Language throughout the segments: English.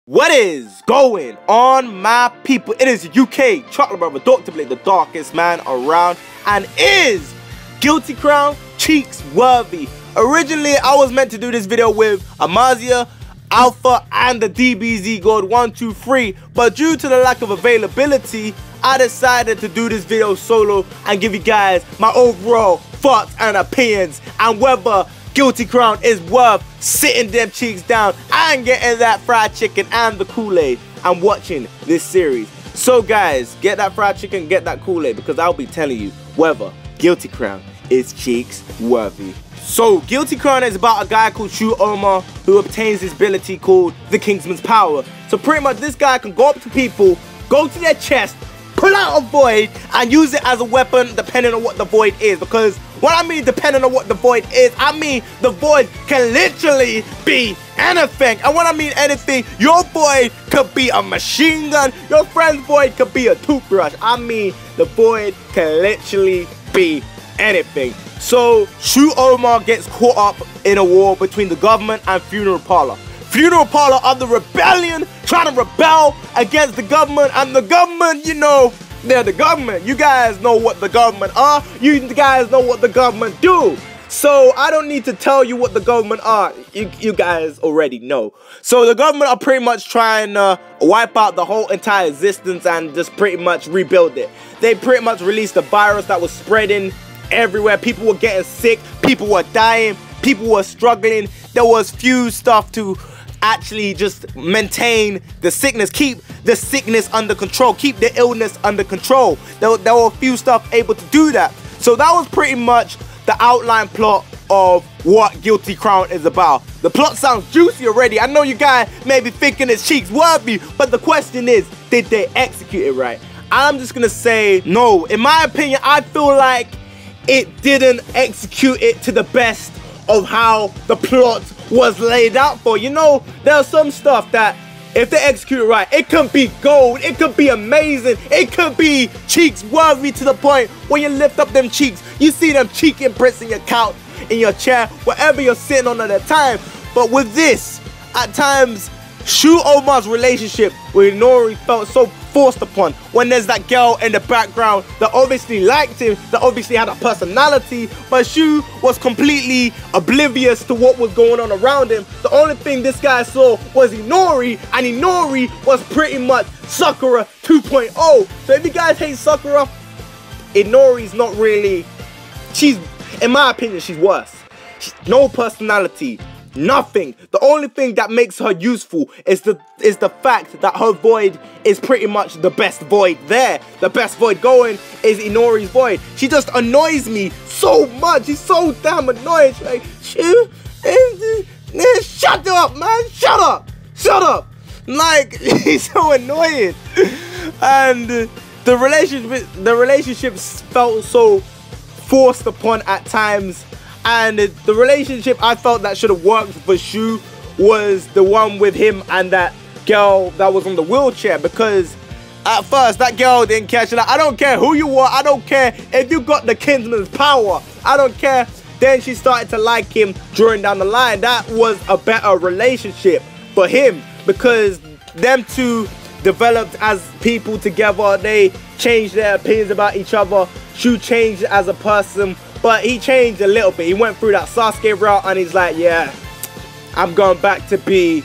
What is going on, my people? It is UK Chocolate Brother, Dr. Blake, the darkest man around, and is Guilty Crown Cheeks worthy? Originally, I was meant to do this video with Amazia, Alpha, and the DBZ God 123, but due to the lack of availability, I decided to do this video solo and give you guys my overall thoughts and opinions and whether Guilty Crown is worth sitting them cheeks down and getting that fried chicken and the Kool-Aid and watching this series. So guys, get that fried chicken, get that Kool-Aid, because I'll be telling you whether Guilty Crown is cheeks worthy. So Guilty Crown is about a guy called Shu Ouma who obtains this ability called the Kingsman's Power. So pretty much this guy can go up to people, go to their chest, pull out a void and use it as a weapon depending on what the void is. Because what I mean depending on what the void is, I mean the void can literally be anything. And when I mean anything, your void could be a machine gun, your friend's void could be a toothbrush. I mean the void can literally be anything. So Shu Ouma gets caught up in a war between the government and Funeral Parlor. Funeral Parlor are the rebellion trying to rebel against the government, and the government, you know, they're the government. You guys know what the government are. You guys know what the government do. So I don't need to tell you what the government are. You guys already know. So the government are pretty much trying to wipe out the whole entire existence and just pretty much rebuild it. They pretty much released a virus that was spreading everywhere. People were getting sick. People were dying. People were struggling. There was few stuff to actually just maintain the sickness, keep the sickness under control, keep the illness under control. There were a few stuff able to do that. So that was pretty much the outline plot of what Guilty Crown is about. The plot sounds juicy already. I know you guys may be thinking it's cheeks worthy, but the question is, did they execute it right? I'm just gonna say no. In my opinion, I feel like it didn't execute it to the best of how the plot was laid out for. You know, there's some stuff that if they execute it right, it could be gold, it could be amazing, it could be cheeks worthy to the point when you lift up them cheeks, you see them cheek imprints in your couch, in your chair, wherever you're sitting on at the time. But with this, at times, Shu Ouma's relationship with Inori felt so forced upon. When there's that girl in the background that obviously liked him, that obviously had a personality, but Shu was completely oblivious to what was going on around him. The only thing this guy saw was Inori, and Inori was pretty much Sakura 2.0. So if you guys hate Sakura, Inori's not really, she's, in my opinion, she's worse. No personality. Nothing. The only thing that makes her useful is the fact that her void is pretty much the best void there. The best void going is Inori's void. She just annoys me so much. She's so damn annoying. She's like, shut up, man. Shut up. Shut up. Like, he's so annoying. And the relationships felt so forced upon at times. And the relationship I felt that should have worked for Shu was the one with him and that girl that was on the wheelchair, because at first that girl didn't catch it. I don't care who you are, I don't care if you got the Kingsman's power, I don't care. Then she started to like him during down the line. That was a better relationship for him, because them two developed as people together. They changed their opinions about each other. Shu changed as a person, but he changed a little bit. He went through that Sasuke route and he's like, yeah, I'm going back to be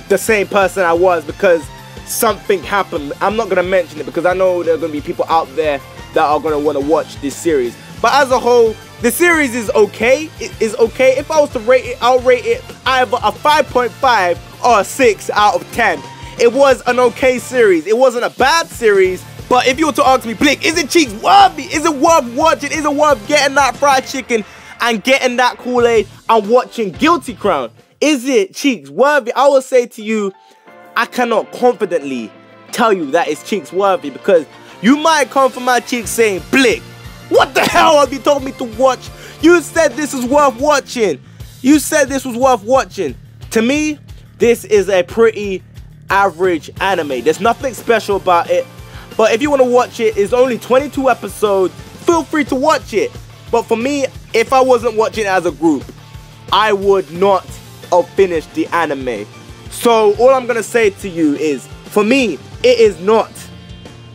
the same person I was because something happened. I'm not going to mention it because I know there are going to be people out there that are going to want to watch this series. But as a whole, the series is okay. It is okay. If I was to rate it, I'll rate it either a 5.5 or a 6 out of 10. It was an okay series. It wasn't a bad series. But if you were to ask me, Blake, is it cheeks worthy? Is it worth watching? Is it worth getting that fried chicken and getting that Kool-Aid and watching Guilty Crown? Is it cheeks worthy? I will say to you, I cannot confidently tell you that it's cheeks worthy, because you might come from my cheeks saying, Blake, what the hell have you told me to watch? You said this is worth watching. You said this was worth watching. To me, this is a pretty average anime. There's nothing special about it. But if you want to watch it, it's only 22 episodes. Feel free to watch it. But for me, if I wasn't watching it as a group, I would not have finished the anime. So all I'm gonna say to you is, for me, it is not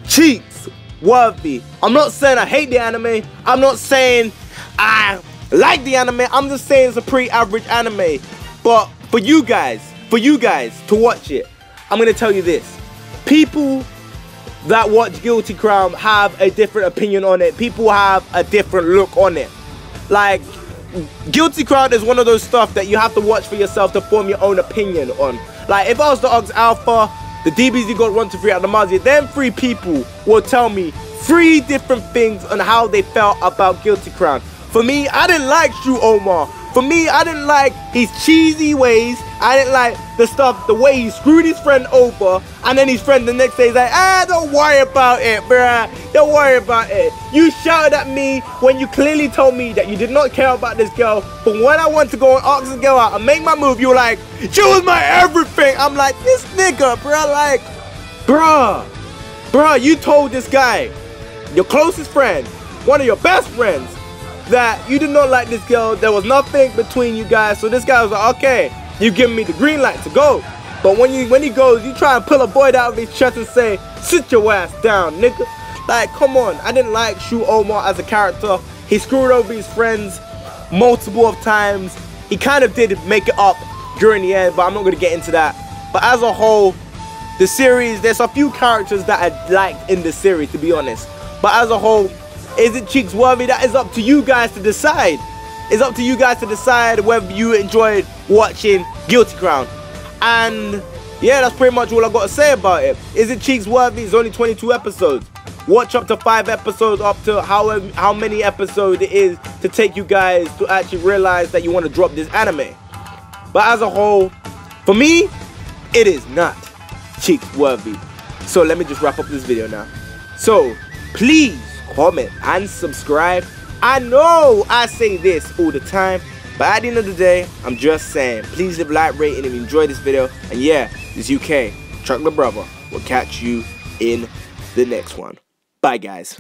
cheeks worthy. I'm not saying I hate the anime. I'm not saying I like the anime. I'm just saying it's a pretty average anime. But for you guys to watch it, I'm gonna tell you this. People that watch Guilty Crown have a different opinion on it. People have a different look on it. Like, Guilty Crown is one of those stuff that you have to watch for yourself to form your own opinion on. Like, if I was the Ox Alpha, the DBZ got 1, 2, 3 out the Mazia, them 3 people will tell me 3 different things on how they felt about Guilty Crown. For me, I didn't like Shu Ouma. For me, I didn't like his cheesy ways. I didn't like the way he screwed his friend over, and then his friend the next day is like, don't worry about it, bruh. Don't worry about it. You shouted at me when you clearly told me that you did not care about this girl, but when I went to go and ask this girl out and make my move, you were like, she was my everything. I'm like, this nigga, bruh, like, bruh, you told this guy, your closest friend, one of your best friends, that you did not like this girl. There was nothing between you guys. So this guy was like, okay, you giving me the green light to go. But when he goes, you try and pull a Void out of his chest and say, sit your ass down, nigga. Like, come on. I didn't like Shu Ouma as a character. He screwed over his friends multiple of times. He kind of did make it up during the end, but I'm not going to get into that. But as a whole, the series, there's a few characters that I liked in the series, to be honest. But as a whole, is it cheeks worthy? That is up to you guys to decide. It's up to you guys to decide whether you enjoyed watching Guilty Crown. And yeah, that's pretty much all I got to say about it. Is it cheeks worthy? It's only 22 episodes. Watch up to 5 episodes, up to how many episodes it is to take you guys to actually realize that you want to drop this anime. But as a whole, for me, it is not cheeks worthy. So let me just wrap up this video now. So please comment and subscribe. I know I say this all the time, but at the end of the day, I'm just saying, please leave a like, rating if you enjoyed this video. And yeah, this UK Chocolate Brother will catch you in the next one. Bye guys.